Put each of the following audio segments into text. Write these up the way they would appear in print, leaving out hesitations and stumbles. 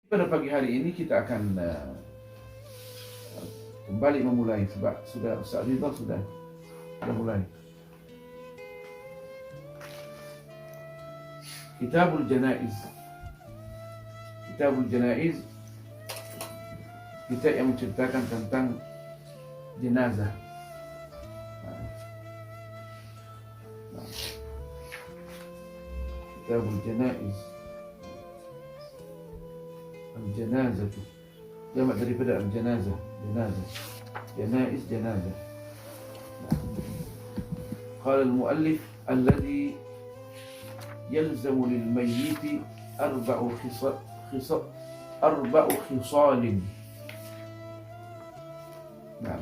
Pada pagi hari ini kita akan kembali memulai sebab sudah Ustaz Ridha sudah mulai. Kitabul Janaiz. Kitabul Janaiz, kitab yang menceritakan tentang jenazah. Kitabul Janaiz. Al-Janazah itu jamak daripada al-janazah, jenazah. Janaiz, jenazah. Qala al-muallif alladhi yalzamu lil mayyit arba'u khisalin. Nah,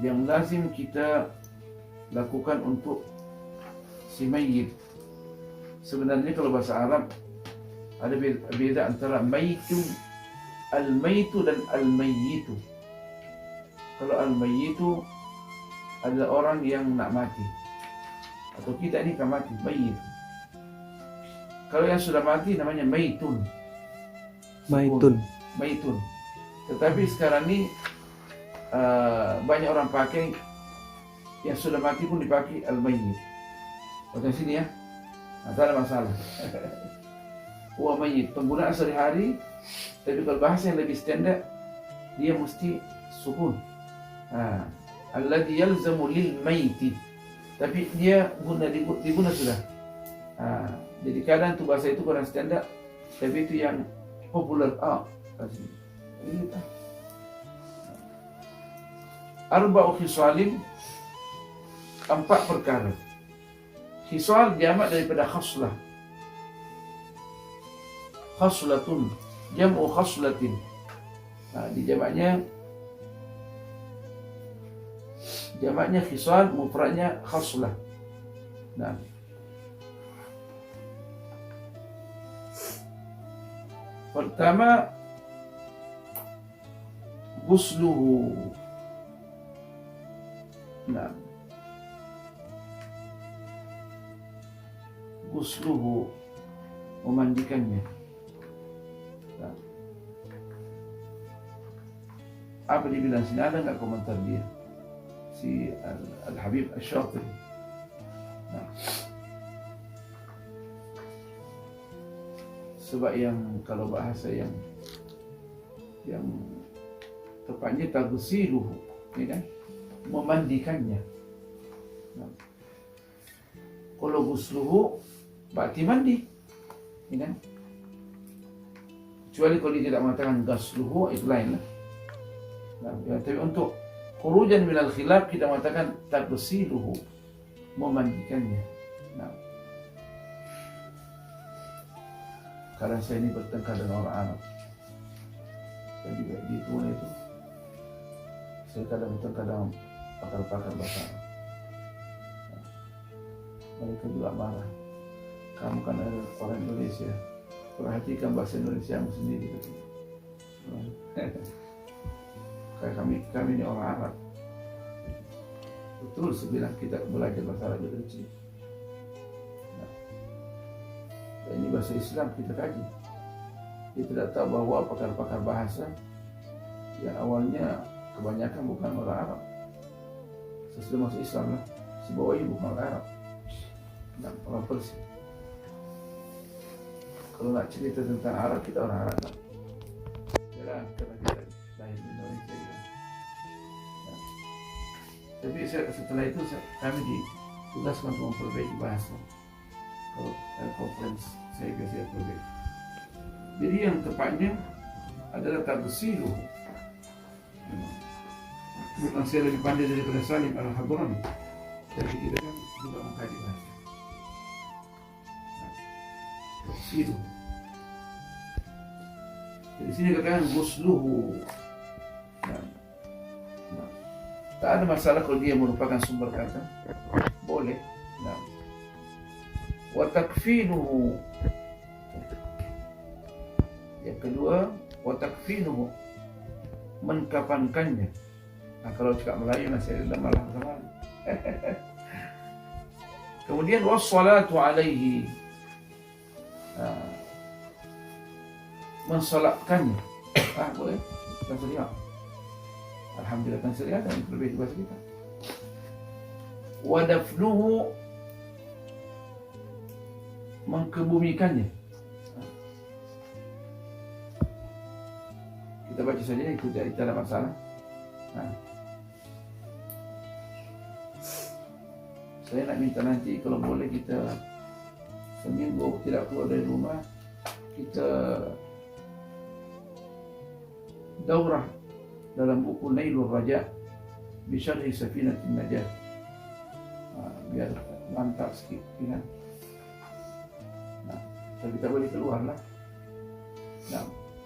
yang lazim kita lakukan untuk si mayyit. Sebenarnya kalau bahasa Arab ada beda antara mayyitu, al-mayyitu dan al-mayyitu. Kalau al-mayyitu adalah orang yang nak mati, atau kita ini akan mati, mayyit. Kalau yang sudah mati namanya mayyitun. Mayyitun. Tetapi sekarang ini banyak orang pakai yang sudah mati pun dipakai al-mayyit. Pada sini ya. Tak ada masalah. Wa mayyit, penggunaan sehari-hari, tapi kalau bahasa yang lebih standar dia mesti sukun. Alladhi yalzamu lil mayyit. Tapi dia diguna sudah. Jadi kadang tu bahasa itu kurang standar, tapi itu yang popular. Arba'u khisalin, 4 perkara. Khisal jamak daripada khaslah. Khaslatun, jam'u khaslatin. Di jamaknya khisal, mufradnya khaslah. Nah, pertama ghusluhu. Nah, ghusluhu, memandikannya. Nah, apa dibilang sini, ada nggak komentar dia si Al-Habib Asy-Syatiri? Nah, sebab yang kalau bahasa yang tepatnya taghsiluhu, ya kan, memandikannya. Nah, kalau ghusluhu berarti mandi, ya kan? Kecuali kalau dia tidak mengatakan ghusluhu, itu lain lah. Nah, ya, tapi untuk khurujan minal khilaf kita mengatakan taghsiluhu, memandikannya. Nah, karena saya ini bertengkar dengan orang Arab, jadi di Tuna itu saya kadang bertengkar dengan pakar-pakar bahasa Arab. Mereka juga marah. Kamu kan ada orang Indonesia, perhatikan bahasa Indonesia sendiri. Kayak kami ini orang Arab. Betul sebilang kita belajar bahasa Arab dari kecil. Nah, ini bahasa Islam kita kaji. Kita tidak tahu bahwa pakar-pakar bahasa yang awalnya kebanyakan bukan orang Arab. Sesudah masuk Islam lah, si bawah ini bukan orang Arab. Nah, orang Persia. Kalau nak cerita tentang Arab, kita orang Arab. Yalah, karena kita lahir di Indonesia. Nah, tapi setelah itu kami ditugaskan untuk memperbaiki bahasa. Kalau conference saya biasa perbaiki. Jadi yang tepatnya adalah taghsiluhu. Bukan saya lebih pandai daripada Salim Al-Hadrami, tapi kita kan juga mengkaji bahasa. Taghsiluhu. Jadi sini katakan ghusluhu. Nah, tak ada masalah kalau dia merupakan sumber kata, boleh. Nah, wa takfinuhu. Yang kedua, wa takfinuhu, menkafankannya. Nah, kalau cakap Melayu masih ada malah sama. Kemudian wassalatu alaihi, mensolatkannya. Boleh, kan sedia. Alhamdulillah kan sedia dan lebih tugas kita. Wa dafnuhu, mengkebumikannya. Kita baca saja, itu tidak ada masalah. Saya nak minta nanti kalau boleh kita seminggu tidak keluar dari rumah, kita daurah dalam buku Nailur Raja bi Syarhi Safinatin Najah. Biar mantap sikit, kan? Kita boleh keluar lah.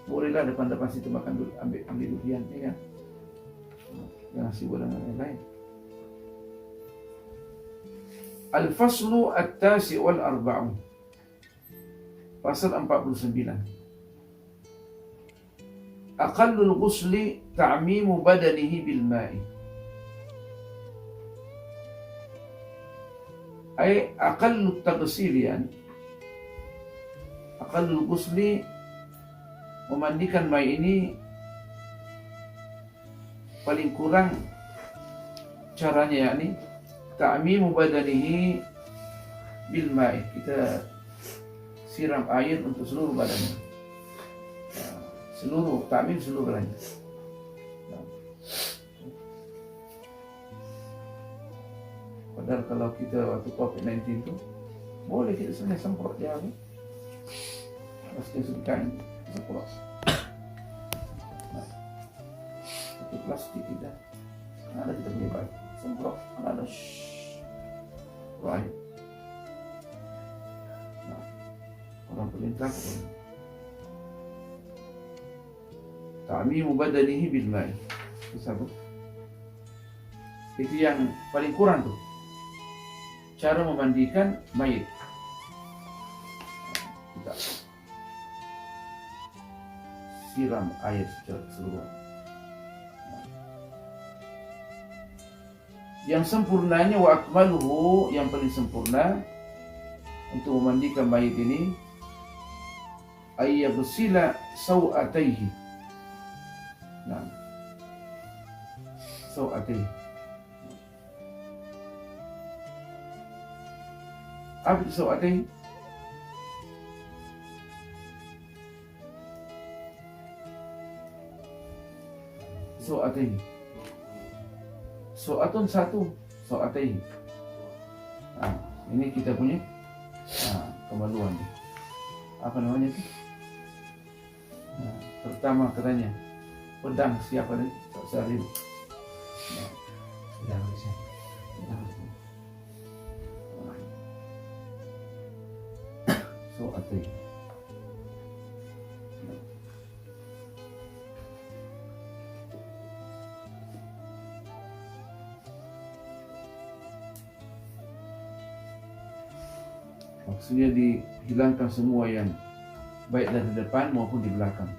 Bolehlah depan-depan situ makan dulu, ambil durian, ya kan? Jangan sibuk dengan yang lain. Al-Faslu At-Tasi' wal-Arba'un, pasal 49. Aqallul ghusli ta'mimu badanihi bil ma'i. Ay aqallut taghsilian, aqallul ghusli, memandikan mai ini paling kurang caranya, yakni ta'mimu badanihi bil ma'i, kita siram air untuk seluruh badannya. Seluruh ta'mim, seluruh badannya. Padahal kalau kita waktu COVID-19 itu boleh kita sebenarnya semprot dia, pasti sudikan semprot. Itu plastik kita, ada kita punya baik semprot, ada right. Orang perintah ta'mimu badanihi bil ma'i, itu yang paling kurang tuh cara memandikan mayit. Kita siram air secara keseluruhan. Yang sempurnanya, wa akmaluhu, yang paling sempurna untuk memandikan mayit ini, ayyabsila sawataihi. Sawataihi. Apa itu sawataihi? Sawataihi. Sawatun satu, sawataihi. Ini kita punya kemaluan. Apa namanya itu? Pertama katanya pedang siapa nih? Sari. Pedang siapa? Sawataihi. Maksudnya dihilangkan semua yang baik dari depan maupun di belakang.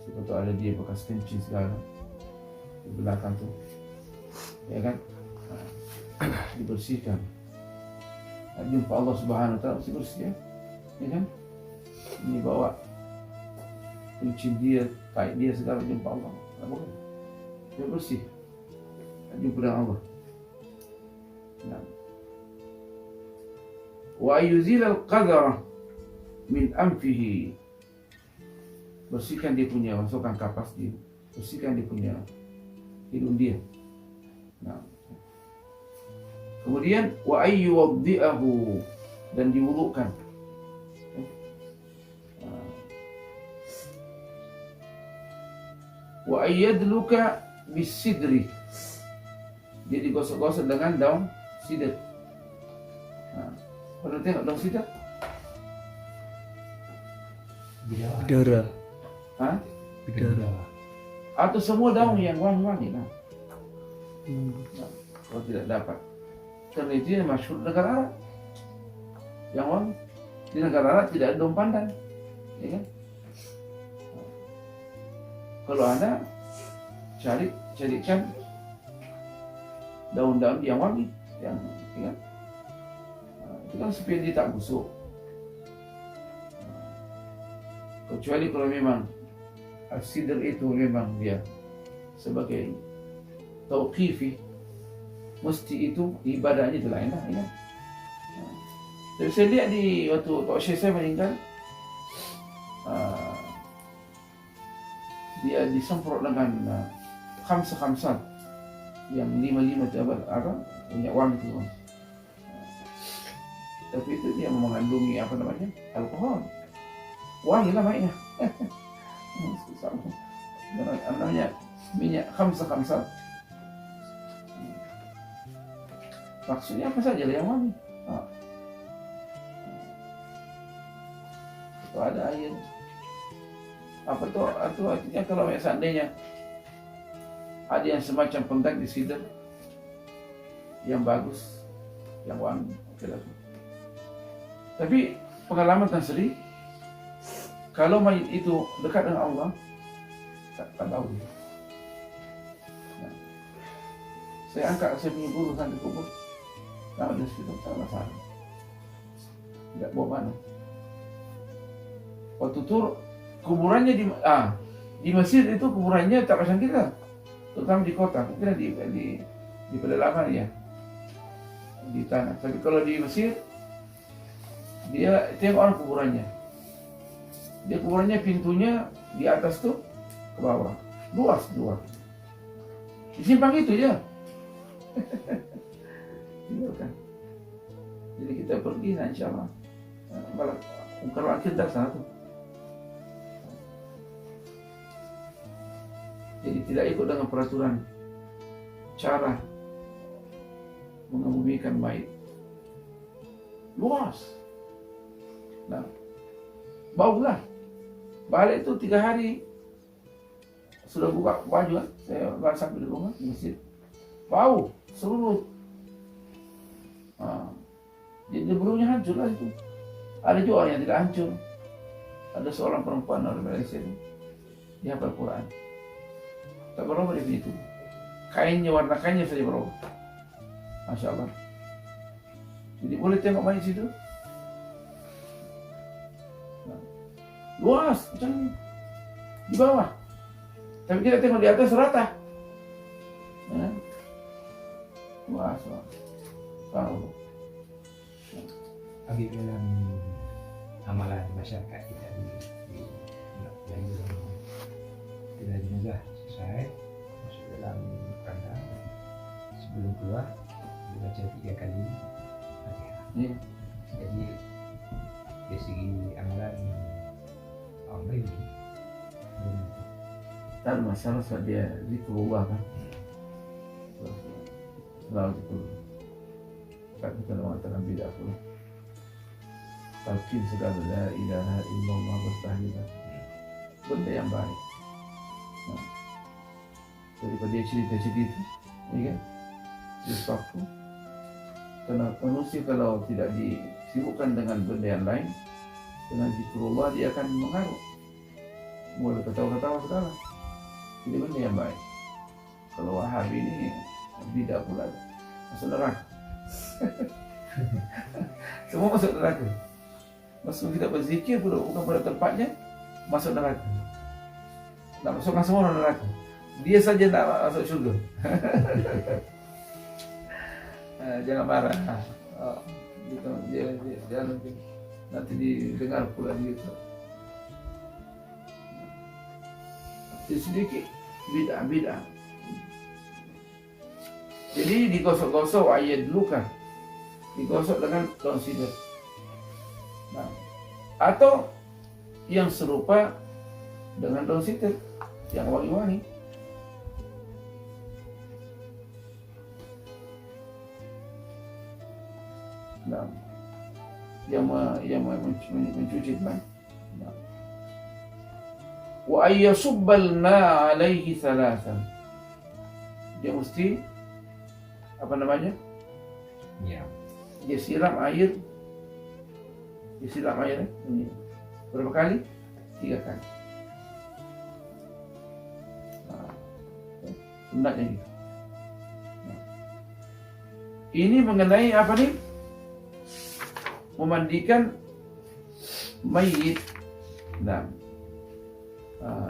Seperti ada dia bekas kencing segala di belakang tuh, ya kan? Dibersihkan. Jumpa Allah Subhanahu Wa Taala mesti bersih, ya kan? Ini bawa kencing dia, tai dia segala, jumpa Allah, tak boleh. Dia bersih. Jumpa dengan Allah. Wa yuzil al-qadara min anfihi, bersihkan dia punya, masukkan kapas dia, bersihkan dia punya hidung dia. Kemudian wa ayyuwaddi'ahu, dan diwudukan. Wa ayyadluka bisidri, dia digosok-gosok dengan daun sidr. Pernah tengok daun sidr? Bidara. Bidara. Atau semua daun yang wangi-wangi lah. Kalau tidak dapat, karena itu yang masyhur negara Arab. Yang wangi di negara Arab tidak ada daun pandan, ya kan? Kalau Anda carikan daun-daun yang wangi, yang, ya kan? Itu kan supaya dia tak busuk. Kecuali kalau memang sidr itu memang dia sebagai tauqifi, mesti itu ibadahnya itu lain lah ya. Tapi saya lihat di waktu Tok Syekh saya meninggal, dia disemprot dengan khamsat yang 5 itu apa minyak wangi itu. Tapi itu dia mengandungi apa namanya alkohol, wangi lah mainnya. Namanya minyak khamsat. Maksudnya apa saja yang wangi. Itu ada air. Apa tuh? Itu artinya kalau seandainya ada yang semacam pengganti sidr yang bagus, yang wangi, oke lah. Tapi pengalaman Tan Sri, kalau mayit itu dekat dengan Allah, tak tahu. Nah, saya angkat, saya punya guru sampai kubur, nah dia sekitar tak masalah, tidak bawa mana. Waktu itu kuburannya di Mesir itu kuburannya tak macam kita, terutama di kota, mungkin di pedalaman ya, di tanah. Tapi kalau di Mesir, dia tengok orang kuburannya. Dia kuburannya pintunya di atas tuh ke bawah, luas. Disimpang itu ya. Iya kan. Jadi kita pergi, nah insyaallah. Malah kalau akhir dah sana tuh. Jadi tidak ikut dengan peraturan cara mengebumikan mayit. Luas. Nah, baulah. Balik itu 3 hari sudah buka baju kan, saya sampai di rumah di masjid. Bau seluruh. Jadi belumnya hancur lah itu. Ada juga orang yang tidak hancur. Ada seorang perempuan dari Malaysia itu, dia hafal Quran. Tak berubah di situ. Kainnya, warna kainnya saja berubah. Masya Allah. Jadi boleh tengok mayit situ. Luas, macam ni. Di bawah. Tapi kita tengok di atas rata. Luas. Tahu. Bagi dalam amalan masyarakat kita di jenazah selesai masuk dalam keranda, sebelum keluar dibaca 3 kali Fatihah. Jadi dari segi amalan baik. Tak masalah saat dia zikrullah kan. Selalu itu. Tak kita mengatakan bid'ah pula. Talqin segala la ilaha illallah bertahlilan. Benda yang baik. Nah, daripada dia cerita-cerita itu, ya kan? Dia suatu. Karena manusia kalau tidak disibukkan dengan benda yang lain, dengan zikrullah dia akan mengarut. Mulai ketawa-ketawa segala. Jadi benda yang baik. Kalau Wahabi ini bid'ah pula, masuk neraka. Semua masuk neraka. Masuk kita berzikir pula bukan pada tempatnya, masuk neraka. Nak masukkan semua orang neraka. Dia saja nak masuk syurga. Jangan marah. Dia nanti didengar pula gitu. Sedikit bid'ah. Jadi digosok-gosok ayat dulu kan, digosok dengan daun sidr. Nah, atau yang serupa dengan daun sidr yang wangi-wangi. Nah, yang mencuci kan. Nah. Wa ayyasubbalna alaihi thalathan. Dia mesti apa namanya? Ya. Dia siram air. Ini. Berapa kali? 3 kali. Nah, sunatnya gitu. Nah. Ini mengenai apa nih? Memandikan mayit. Nah, Nah,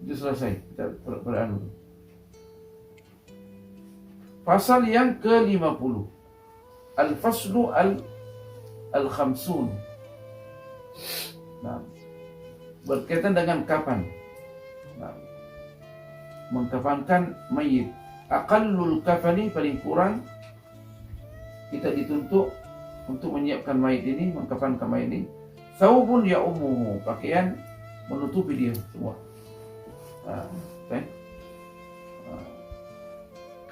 itu selesai kita beranu. Pasal yang ke-50, Al-Faslu Al-Khamsun. Nah, berkaitan dengan kapan. Nah, mengkafankan mayit. Aqallul kafani, paling kurang kita dituntut untuk menyiapkan mayit ini, mengkafankan mayit ini. Thawbun ya ummuhu, pakaian menutupi dia semua. Okay.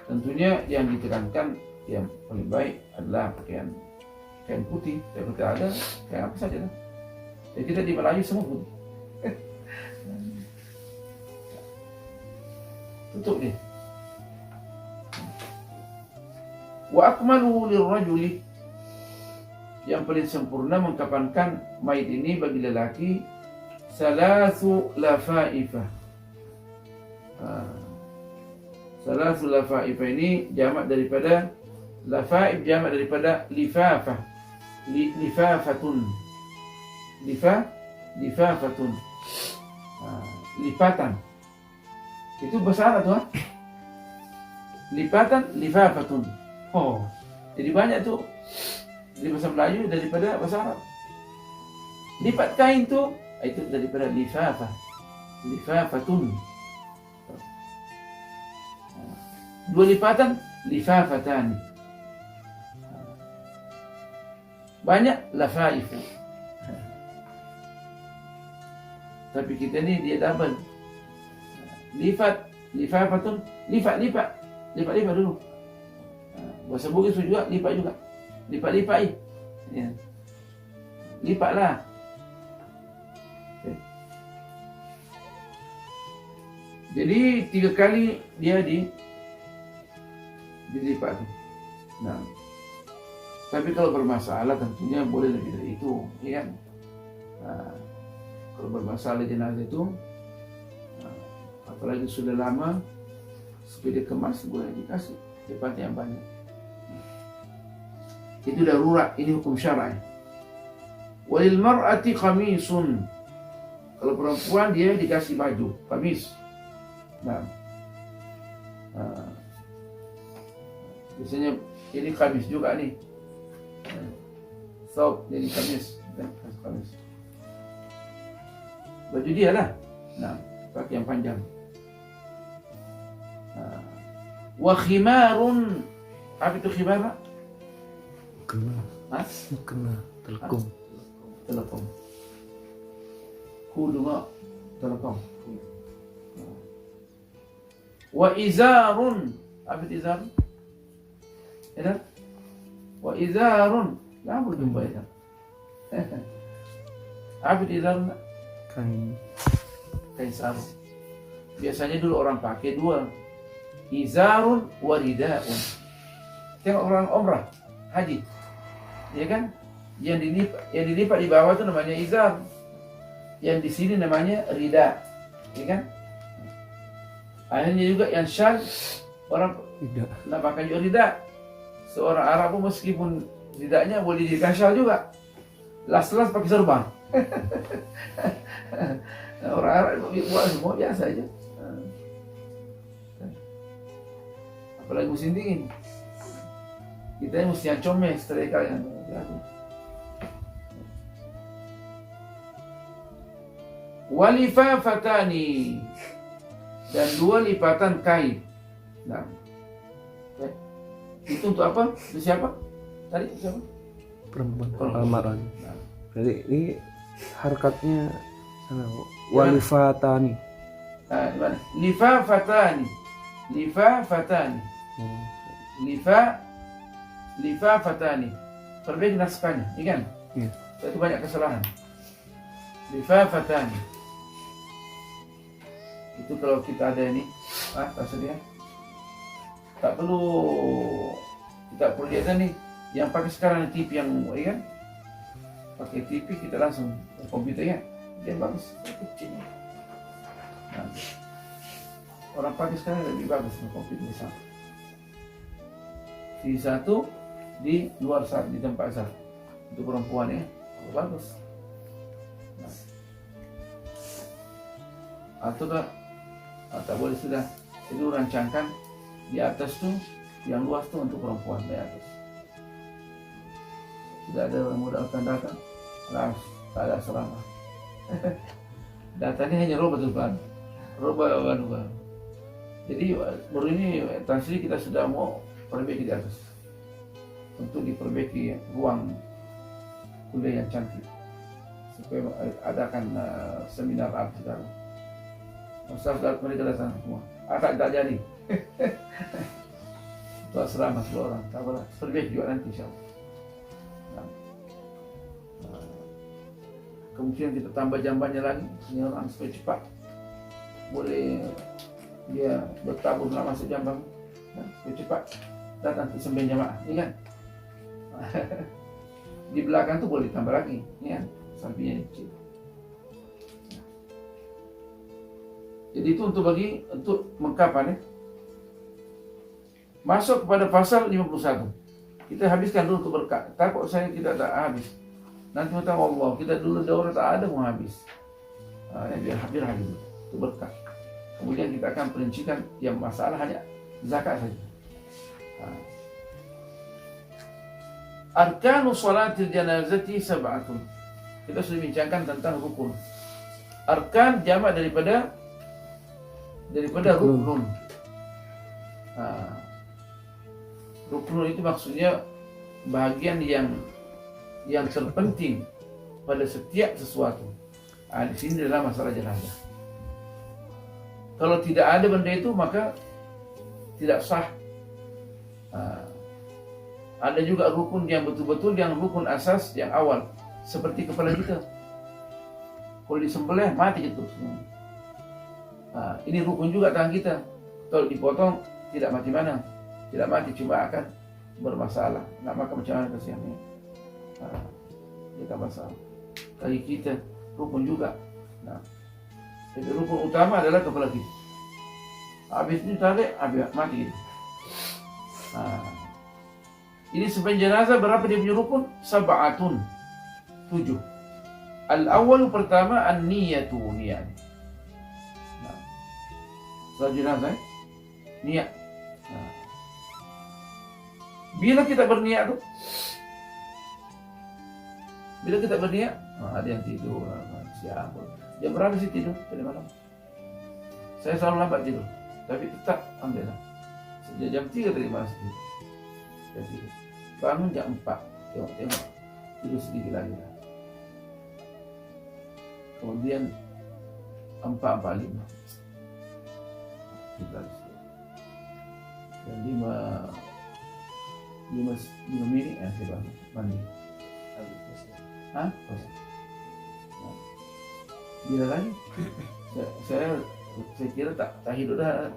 Tentunya yang ditekankan yang paling baik adalah kain putih. Kain putih ada, kain apa saja lah. Jadi kita di Melayu semua putih. Tutup dia. Wa akmaluhu lirrajuli, yang paling sempurna mengkafankan mayit ini bagi lelaki, salasu lafaifah. Salasu lafaifah ini jamak daripada lafaif, jamak daripada lifafah. Lifafatun. Lifafatun. Lipatan. Itu bahasa Arab tuh. Lipatan, lifafatun. Oh, jadi banyak tuh di bahasa Melayu daripada bahasa Arab. Lipat kain tuh itu daripada lifafah. Lifafatun. Dua lipatan, lifafatan. Banyak lafaifu. Tapi kita ni dia double. Lipat, lifafatun, lipat dulu. Bahasa Bugis juga lipat juga. Lipat. Ya. Lipatlah. Okay. Jadi 3 kali dia dilipat. Nah, tapi kalau bermasalah tentunya boleh lebih dari itu, ya kan? Nah, kalau bermasalah jenazah itu, apalagi sudah lama, supaya dikemas boleh dikasih lipat yang banyak. Itu darurat, ini hukum syar'i. Walil mar'ati qamisun. Kalau perempuan dia dikasih baju, kamis. Nah, biasanya ini kamis juga nih. Thawb jadi kamis, kamis. Baju dia lah. Nah, pakai yang panjang. Wa khimarun. Apa itu khimar? Kena telekung. Telekung. Kudunga telekung. Wa izarun. Apa itu izar? Ya? Wa izarun. Lama jumpa ya. Apa itu izar? Kain sarung. Biasanya dulu orang pakai 2. Izarun wa ridaun. Tengok orang umrah, haji. Ya kan? Yang dilipat di bawah itu namanya izar. Yang di sini namanya rida. Ya kan? Akhirnya juga yang syal orang tidak nak pakai juga rida. Seorang Arab pun meskipun ridanya boleh dijadikan syal juga. Las-las pakai serban. Orang Arab buat semua biasa aja. Apalagi musim dingin, kita mesti yang comel setelah kalian. Walifafatani, dan 2 lipatan kain. Nah, itu untuk apa? Itu siapa? Tadi siapa? Perempuan almarhum. Nah. Jadi ini harkatnya sana walifatani. Lifafatani. Lifafatani. Perbaiki naskahnya, iya kan? Iya. Itu banyak kesalahan. Lifafatani. Itu kalau kita ada ini, maksudnya tak perlu lihat nih yang pakai sekarang TV yang ya kan? Pakai TV kita langsung komputer ya, dia bagus, kecil. Nah, orang pakai sekarang lebih bagus komputer besar. Di satu di luar sana, di tempat sana untuk perempuan ya. bagus. Nah. Atau tak boleh sudah. Jadi rancangkan di atas tuh yang luas tuh untuk perempuan di atas. Tidak ada orang muda akan datang, langsung tak ada asrama. Datanya hanya roba tuh kan, roba. Jadi baru ini transisi kita sudah mau perbaiki di atas untuk diperbaiki ruang kuliah yang cantik supaya adakan seminar art sekarang. Ustaz mereka datang semua, tak jadi. Itu asrama 10 orang, tak apa, perbaiki juga nanti insyaallah. Kemungkinan kita tambah jambannya lagi, ini orang supaya cepat boleh dia bertabur lama sejambang, supaya cepat datang ke sembahyang jamaah, ini kan. Di belakang tuh boleh tambah lagi, ini kan, sampingnya kecil. Jadi itu untuk mengkapan ya. Masuk kepada pasal 51. Kita habiskan dulu untuk berkat. Takut saya kita tak habis. Nanti minta Allah, kita dulu daurah tak ada mau habis. Biar habis dulu, itu berkah. Kemudian kita akan perincikan yang masalah hanya zakat saja. Arkanu salatil janazati sab'atun. Kita sudah bincangkan tentang rukun. Arkan jamak daripada rukun. Rukun itu maksudnya bagian yang terpenting pada setiap sesuatu. Di sini adalah masalah jenazah. Kalau tidak ada benda itu maka tidak sah. Ada juga rukun yang betul-betul yang rukun asas yang awal, seperti kepala kita. Kalau disembelih mati gitu. Ini rukun juga tangan kita. Kalau dipotong tidak mati mana? Tidak mati, cuma akan bermasalah. Nak makan macam mana kasihannya? Kita masalah. Kaki kita rukun juga. Jadi rukun utama adalah kepala kita. Habis ini tarik, habis mati gitu. Ini sebenarnya jenazah berapa dia punya rukun? Sab'atun, 7. Al-awwal pertama an-niyatu, niat. Soal jenazah, niat. Bila kita berniat tuh, ada yang tidur, siapa? Jam berapa sih tidur tadi malam? Saya selalu lambat tidur, tapi tetap alhamdulillah. Sejak jam 3 tadi malam tidur. Saya tidur. Bangun jam 4, tengok, tidur sedikit lagi. Kemudian 4:45, kita dan 5 menit saya bangun mandi. Bila lagi? Saya kira tak hidup dah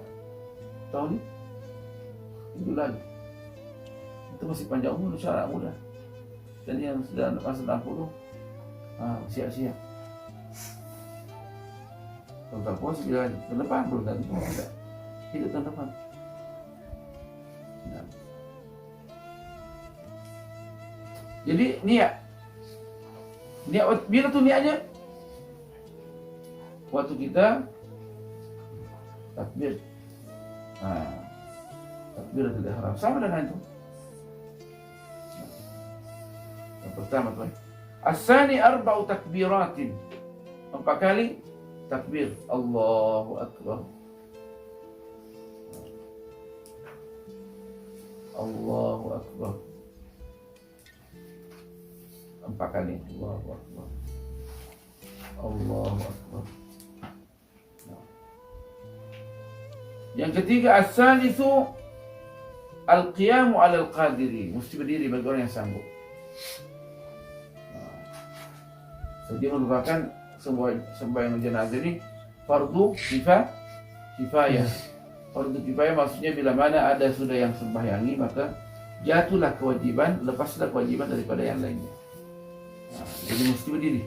tahun ini. Hidup lagi. Itu masih panjang umur, syarat muda. Dan yang sudah masa 60, siap-siap. Kalau tak puas, bila tahun depan belum kan? Hidup tahun depan. Jadi niat bila tuh niatnya waktu kita takbir, takbir tidak haram sama dengan itu. Yang pertama tuh, as-sani 4 takbiratin, 4 kali takbir, Allahu Akbar, Allahu Akbar. 4 kali, Allahu Akbar, Allahu Akbar. Yang ketiga, as-salisu al-qiyamu 'ala al-qadiri, mesti berdiri bagi orang yang sanggup. Jadi merupakan sembahyang jenazah ini fardu kifayah. Fardu kifayah maksudnya bila mana ada sudah yang sembahyangi maka jatuhlah kewajiban, lepaslah kewajiban daripada yang lainnya. Jadi mesti berdiri.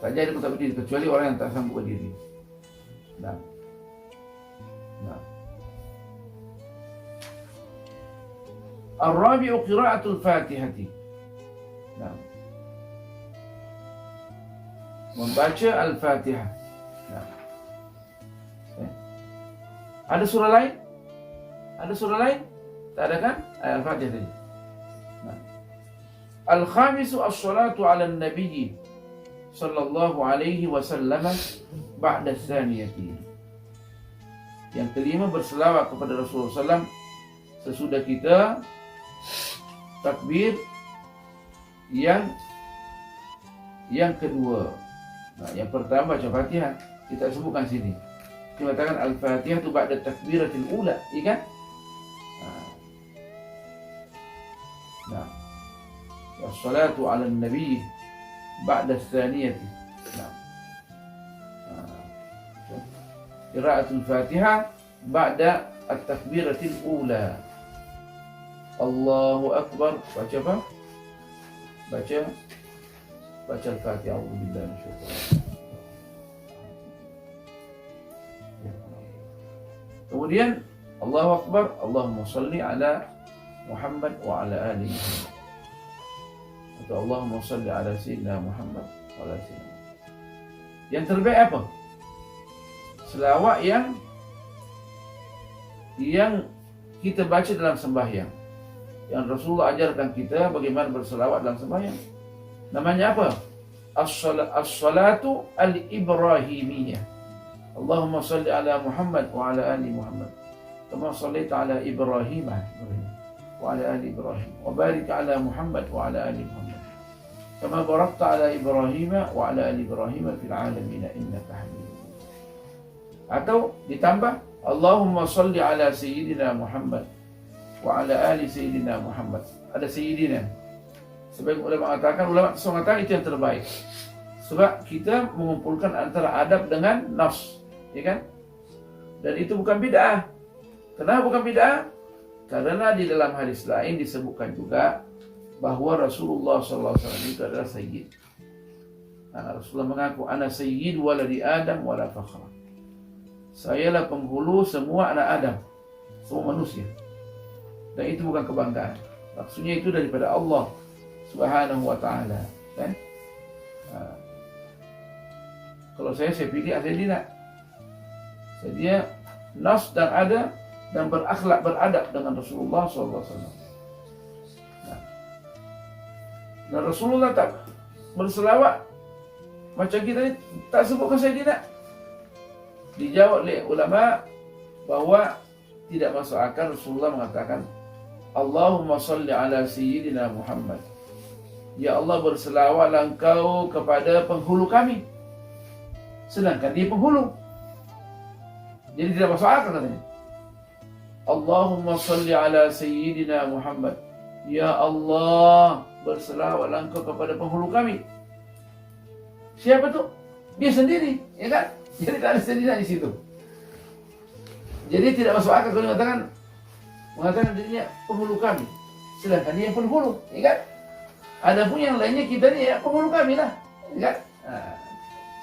Tak jadi pun tak berdiri kecuali orang yang tak sanggup berdiri. Ar-rabi'u qira'atul Fatihati. membaca Al-Fatihah. Nah. Ada surah lain? Ada surah lain? Tak ada kan? Al-Fatihah tadi. Nah. Al-khamisu as-salatu ala nabi sallallahu alaihi wasallam ba'da tsaniyati. Yang kelima, berselawat kepada Rasulullah SAW sesudah kita takbir yang kedua. Nah, yang pertama baca Fatihah, kita sebutkan sini. Kita katakan Al-Fatihah itu ba'da takbiratil ula, iya kan? Nah. Wassalatu 'ala nabi ba'da tsaniyati. Nah. Qira'atul Fatihah ba'da at-takbiratil ula. Allahu Akbar. Baca apa? Baca Al-Fatihah. A'udzubillahi minasyaitonir. Kemudian Allahu Akbar, Allahumma salli ala Muhammad wa ala ali Muhammad. Atau Allahumma salli ala sayyidina Muhammad wa ala sayyidina. Yang terbaik apa? Selawat yang kita baca dalam sembahyang. Yang Rasulullah ajarkan kita bagaimana berselawat dalam sembahyang. Namanya apa? As-salatu al-ibrahimiyah. Allahumma salli ala Muhammad wa ala ali Muhammad. Kama sallaita ala Ibrahim wa ala ali Ibrahim. Wa barik ala Muhammad wa ala ali Muhammad. Kama barakta ala Ibrahim wa ala ali Ibrahim fil alamin innaka Hamidum. Atau ditambah Allahumma salli ala Sayyidina Muhammad wa ala ali Sayyidina Muhammad. Ada Sayyidina. Sebagian ulama mengatakan itu yang terbaik. Sebab kita mengumpulkan antara adab dengan nafs, ya kan? Dan itu bukan bid'ah. Kenapa bukan bid'ah? Karena di dalam hadis lain disebutkan juga bahwa Rasulullah SAW itu adalah sayyid. Nah, Rasulullah mengaku ana sayyid waladi Adam wala fakhra. Sayalah penghulu semua anak Adam, semua manusia. Dan itu bukan kebanggaan. Maksudnya itu daripada Allah Subhanahu wa ta'ala, kan? Kalau saya pilih Sayyidina. Dia nas dan ada dan berakhlak beradab dengan Rasulullah SAW. Dan Rasulullah tak berselawat macam kita ni, tak sebutkan Sayyidina. Dijawab oleh ulama bahawa tidak masuk akal Rasulullah mengatakan Allahumma salli ala Sayyidina Muhammad. Ya Allah, berselawatlah engkau kepada penghulu kami. Sedangkan dia penghulu. Jadi tidak masuk akal katanya. Allahumma salli ala Sayyidina Muhammad. Ya Allah, berselawatlah engkau kepada penghulu kami. Siapa tu? Dia sendiri, ya kan? Jadi tak ada Sayyidina di situ. Jadi tidak masuk akal kalau mengatakan dirinya penghulu kami. Sedangkan dia penghulu, ya kan? Adapun yang lainnya kita ni ya penghulu kami lah, ya kan?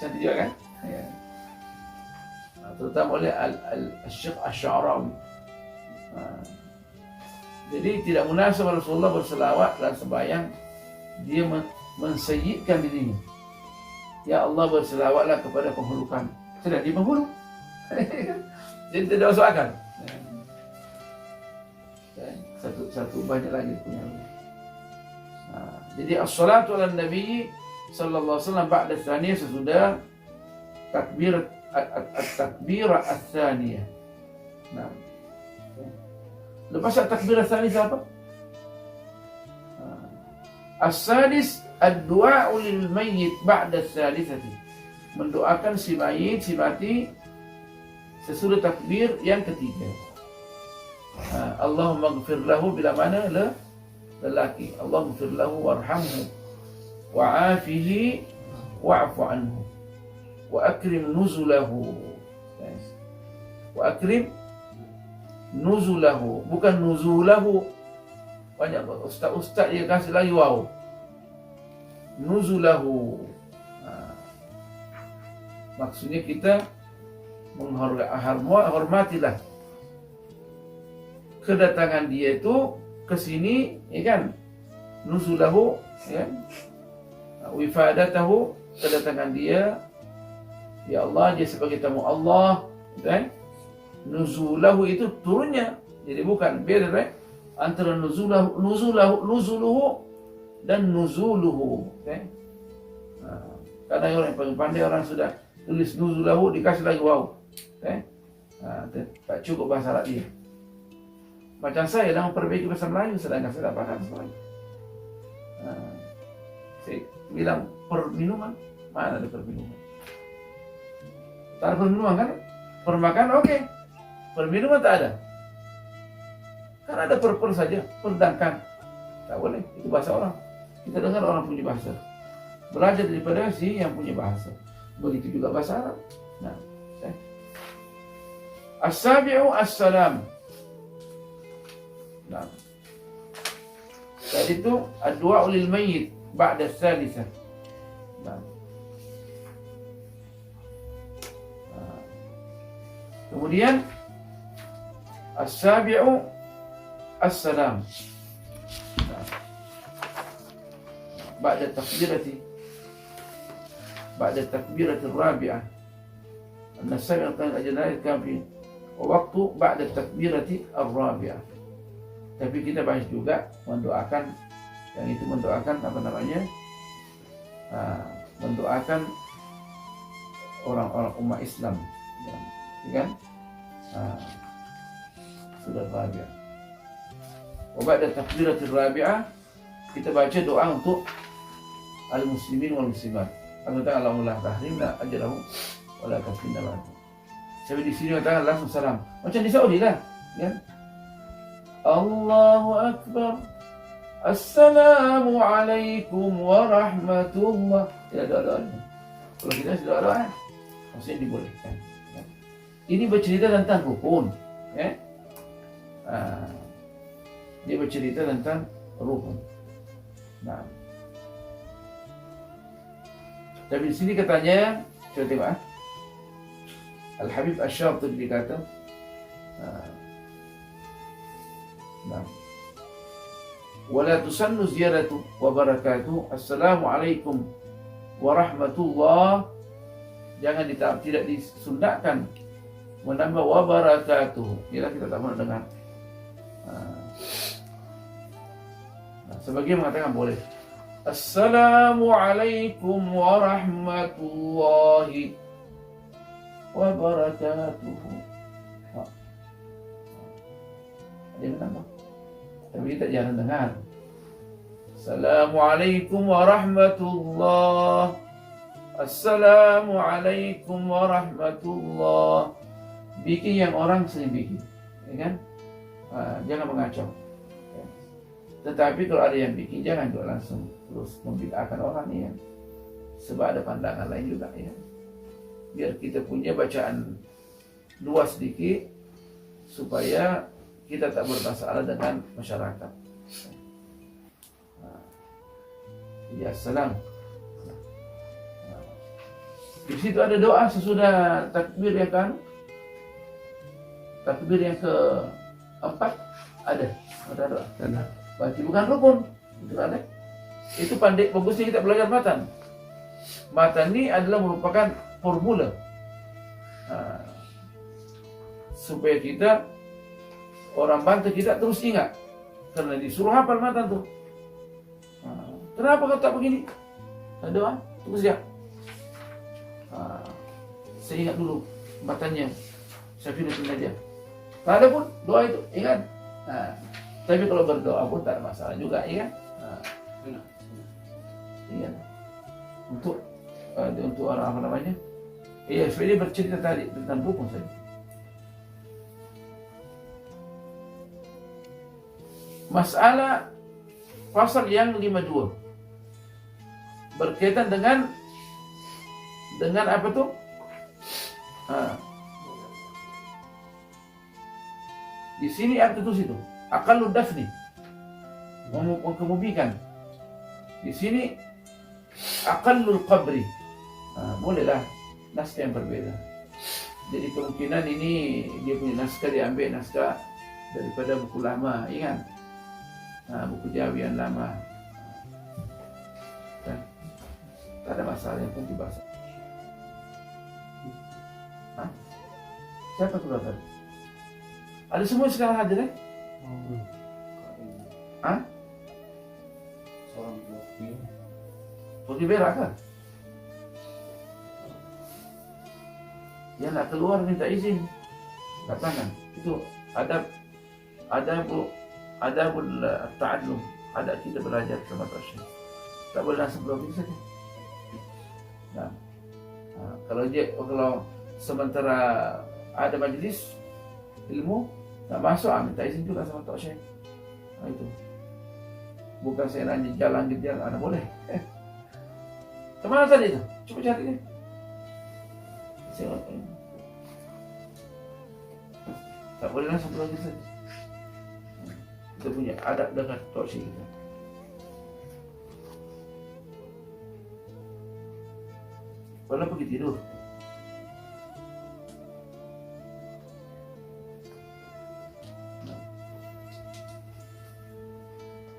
Cantik juga kan? Ya. Terutama oleh Al-Syekh Asy-Sya'rawi. Jadi tidak munasab Rasulullah berselawat dalam sembahyang dia mensayyidkan dirinya. Ya Allah, berselawatlah kepada penghulu kami. Sedang dia penghulu. Jadi tidak masuk akal. Satu banyak lagi punya. Jadi as-salatu ala nabi sallallahu alaihi wasallam ba'da tsaniyah, sesudah takbir at-takbirah ats-tsaniyah. Nah. Lepas at-takbirah ats-tsaniyah apa? As-sadis ad-du'a lil mayyit ba'da ats-tsalitsati. Mendoakan si mayit, si mati sesudah takbir yang ketiga. Allahumma ighfir lahu, bila mana lelaki. Allahumma ighfir lahu warhamhu wa'afihi wa'fu anhu wa akrim nuzulahu. Wa akrim nuzulahu, bukan nuzulahu. Banyak ustaz dia kasih lagi waw. Nuzulahu. Maksudnya kita menghormatilah kedatangan dia itu ke sini, ya kan? Nuzulahu, ya. Wifadatahu kedatangan dia, ya Allah, dia sebagai tamu Allah, kan? Nuzulahu itu turunnya, jadi bukan beda, kan? Antara nuzuluhu dan nuzuluhu, kan? Karena orang yang paling pandai orang sudah tulis nuzulahu dikasih lagi waw, kan? Tak cukup bahasa Arab dia. Macam saya dalam perbaiki bahasa Melayu, sedangkan saya tak paham bahasa Melayu. Saya bilang perminuman, mana ada perminuman? Tak ada perminuman kan? Permakan oke. Perminuman tak ada. Kan ada per saja, perdangkan. Tak boleh, itu bahasa orang. Kita dengar orang punya bahasa. Belajar daripada si yang punya bahasa. Begitu juga bahasa Arab. Nah, as-sabi'u as-salam. Nah. Tadi itu ad-du'a lil mayyit ba'da as-salisah. Nah. Kemudian as-sabi'u as-salam. Nah. Ba'da takbirati ar-rabi'ah. An-nasabi kan ajna'id kan fi waktu ba'da takbirati ar-rabi'ah. Tapi kita bahas juga mendoakan, yang itu mendoakan apa namanya? Mendoakan orang-orang umat Islam, kan? Sudah rabi'ah. Ba'da takbiratul rabi'ah kita baca doa untuk al-muslimin wal muslimat. Allah Ta'ala tahrimna ajrahu wa la tafkinna ba'du. Sampai di sini katakan langsung salam. Macam di Saudi lah, kan? Allahu Akbar. Assalamualaikum warahmatullah. Tidak doa-doa. Kalau kita sudah doa, maksudnya dibolehkan. Ini bercerita tentang rukun, ya. Dia bercerita tentang rukun. Nah, tapi di sini katanya, coba tengok. Al-Habib Asy-Syatibi dikata, nah, wala tusannu ziyaratu wa barakatuh. Assalamualaikum warahmatullah. Jangan tidak disunatkan menambah wa barakatuh. Inilah kita tak pernah dengar. Sebagian mengatakan boleh. Assalamualaikum warahmatullahi wabarakatuh. Ada yang menambah, tapi kita jarang dengar. Assalamualaikum warahmatullah. Assalamualaikum warahmatullah. Bikin yang orang sering bikin, ya kan? Jangan mengacau. Ya. Tetapi kalau ada yang bikin, jangan juga langsung terus membid'ahkan orang, ya. Sebab ada pandangan lain juga, ya. Biar kita punya bacaan luas sedikit supaya kita tak bermasalah dengan masyarakat. Ya, salam. Di situ ada doa sesudah takbir, ya kan? Takbir yang keempat ada doa. Berarti bukan rukun, itu ada. Itu pandai bagusnya kita belajar matan. Matan ini adalah merupakan formula supaya kita, orang Banten kita terus ingat, karena disuruh hafal matan tuh. Kenapa kau tak begini? Doa terus ya. Saya ingat dulu matanya Syafi'ul Najah. Tak ada pun doa itu, ingat. Tapi kalau berdoa pun tak ada masalah juga, ya. Iya. Untuk orang apa namanya? Iya, supaya dia bercerita tadi tentang rukun saja. Masalah pasal yang 52 berkaitan dengan apa tuh? Di sini ada tulis itu, aqallu dafni, mengkemubikan. Di sini aqallul qabri. Bolehlah naskah yang berbeda. Jadi kemungkinan ini dia punya naskah, diambil naskah daripada buku lama, ingat? Buku Jawi yang lama. Tak ada masalah. masalah yang pun dibahas. Hah? Siapa keluar tadi? Ada semua sekarang hadir ya? Hah? Pergi berak kan? Ya nak keluar minta izin. Katakan itu adab ta'allum. Ada kita belajar sama Tasya. Tak boleh langsung belum bisa saja. Nah, kalau sementara ada majlis ilmu, tak masuk, minta izin juga sama Tok Syekh. Nah, itu. Bukan saya nanya jalan kejar, ada boleh. Kemana tadi itu? Coba cari dia. Tak boleh langsung belum bisa saja. Kita punya adab dengan Tok Syekh kita. Kalau pergi tidur.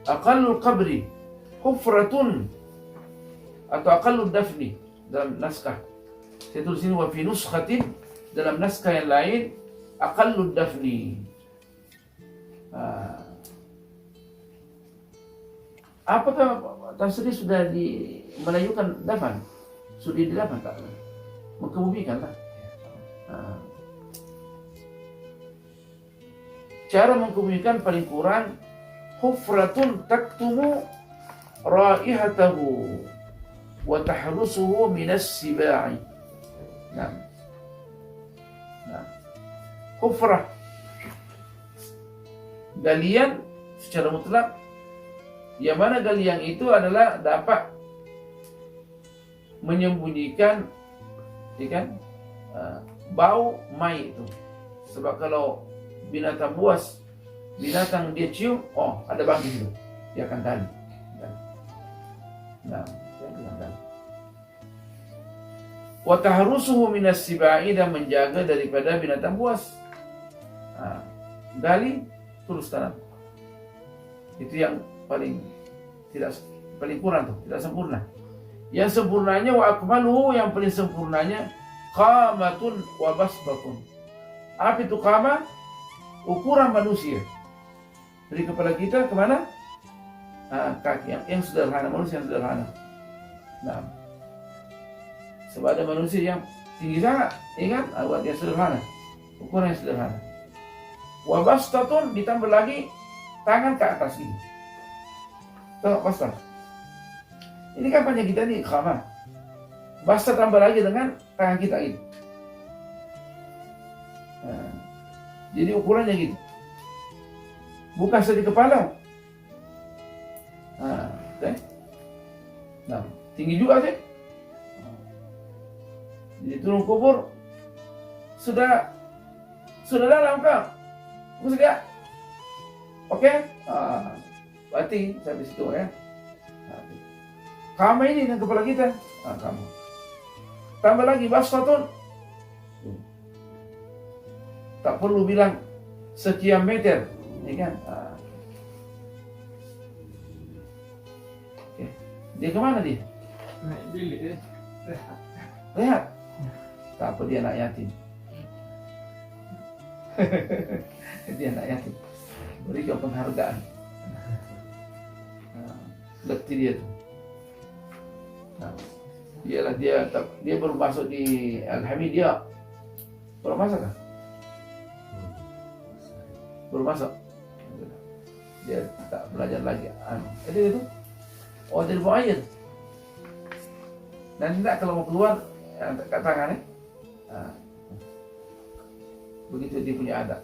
Aqallul qabri hufratun atau aqallud dafni dalam naskah. Saya tulis ini wa fi nuskhatin, dalam naskah yang lain aqallud dafni. Apakah tafsirnya sudah melayukan dafan? Sudah didafan tak? Mengkebumikan lah. Cara mengkebumikan paling kurang hufratun taktumu raihatahu wa tahrusuhu minas sibai. Nah. Hufrah, galian secara mutlak, yang mana galian itu adalah dapat menyembunyikan, ya kan, bau mai itu. Sebab kalau binatang buas, binatang dia cium, oh ada bang di situ, dia akan gali. Nah, dia akan gali. Wa tahrusuhu minas sibai, dan menjaga daripada binatang buas. Gali terus tanam. Itu yang paling kurang tuh, tidak sempurna. Yang sempurnanya wa akmaluhu, yang paling sempurnanya qamatun wa basbatun. Apa itu qamah? Ukuran manusia. Dari kepala kita kemana? Kaki yang sederhana, manusia yang sederhana. Nah, sebab ada manusia yang tinggi sangat, ingat, buat yang sederhana, ukuran yang sederhana. Wa bastatun, ditambah lagi tangan ke atas ini. Tengok bastat. Ini kan panjang kita ini khamah. Bastat tambah lagi dengan tangan kita ini. Nah, jadi ukurannya gitu. Bukan saja kepala. Nah, tinggi juga sih. Jadi turun kubur sudah dalam kau. Sudah. Oke? Berarti sampai situ ya. Kamu ini dengan kepala kita. Kamu. Tambah lagi bastatun. Tak perlu bilang sekian meter, ya kan? Oke. Dia kemana dia? Naik bilik. Lihat. Tak apa, dia anak yatim. Dia anak yatim. Berikan penghargaan. Letih dia tu. Ialah dia baru masuk di Al-Hamidiyah. Baru masuk kan? Baru masuk. Dia tak belajar lagi. Jadi itu. Oh, dia buang air. Dan tidak kalau mau keluar kat tangan begitu dia punya adab.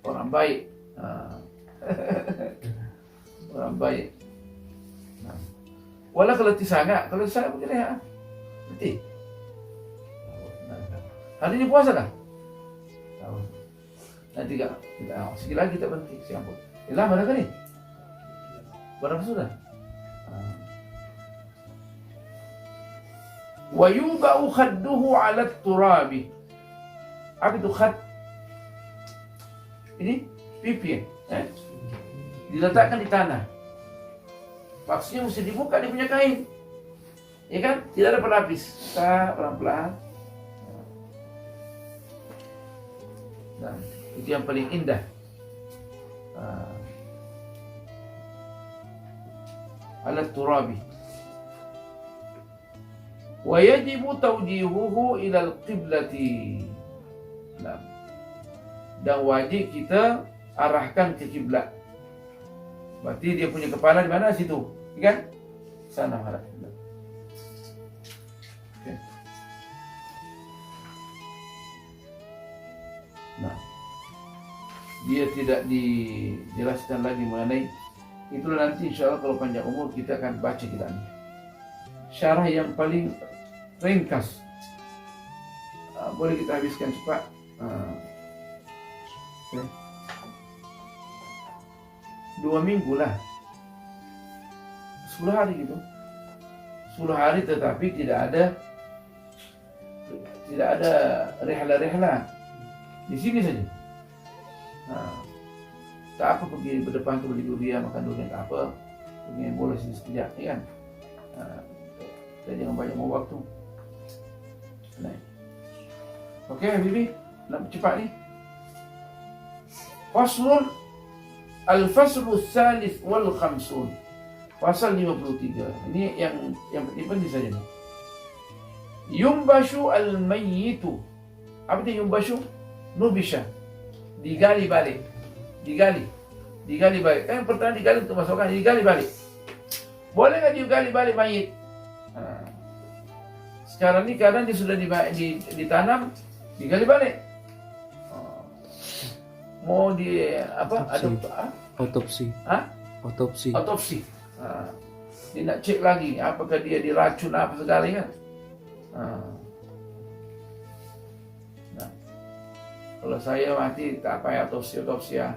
Orang baik. Orang baik. Walau kalau sangat begini ya. Letih. Hari ini puasa dah? Nanti kita sekali lagi kita berhenti siapa? Lama dah kan ni? Berapa sudah? Wa yuba'u khadduhu 'ala turabi. Apa itu khad? Ini pipi, diletakkan di tanah. maksudnya mesti dibuka dia punya kain, ya kan? Tidak ada pelapis, kita pelan-pelan. Nah, itu yang paling indah. Alat turabi. Wa yajibu tawjihuhu ila al-qiblati. Nah, dan wajib kita arahkan ke kiblat. Berarti dia punya kepala di mana? Situ, kan? Sana arah kiblat. Okay. Nah, dia tidak dijelaskan lagi mengenai itulah. Nanti insya Allah kalau panjang umur kita akan baca kitabnya. Syarah yang paling ringkas, boleh kita habiskan cepat. Okay. 2 minggu lah, 10 hari gitu, 10 hari, tetapi tidak ada rehla-rehla di sini saja. Tak apa pergi berdepan ke beli durian, makan durian, tak apa, pergi bola sini sekejap, ya kan? Kita jangan banyak mau waktu. Nah. Okey, Habibi, nak cepat ni. Faslun al-faslu tsalits wal khamsun. Pasal 53. Ini yang penting saja ni. Yumbashu al-mayyitu. Apa itu yumbashu? Nubisha. Digali balik. Digali balik. Kan pertanyaan digali untuk masukkan, digali balik. Boleh nggak digali balik mayit? Sekarang ni kadang dia sudah ditanam, digali balik. Mau di apa? Autopsi. Autopsi. Dia nak cek lagi apakah dia diracun apa segala kan. Nah, kalau saya mati tak payah autopsi ya.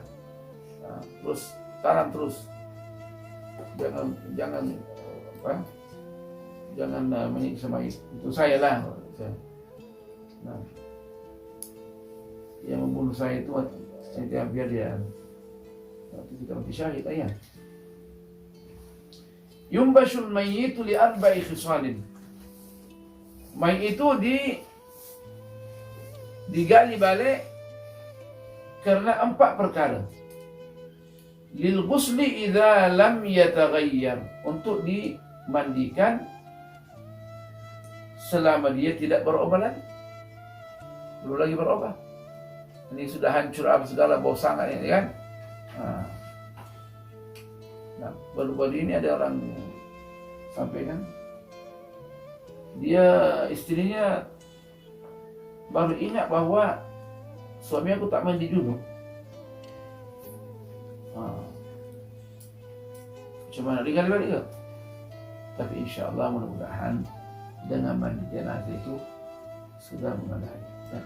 Terus tanam terus. Jangan menyiksa mayit. Itu saya lah. Nah, yang membunuh saya itu biar dia kita mati syahid ayat. Yumbashul mayyitu li arba'i khisalin. Mayit itu digali balik karena 4 perkara. Lil ghusli idza lam yataghayyar, untuk dimandikan selama dia tidak berubah lagi. Belum lagi berubah. Ini sudah hancur apa segala, bau sangat ini kan. Nah, baru-baru ini ada orang sampaikan, dia istrinya baru ingat bahwa suami aku tak mandi dulu. Cuma nak digali balik ke? Tapi insya Allah mudah-mudahan dengan mandi jenazah itu sudah memadai. Ya.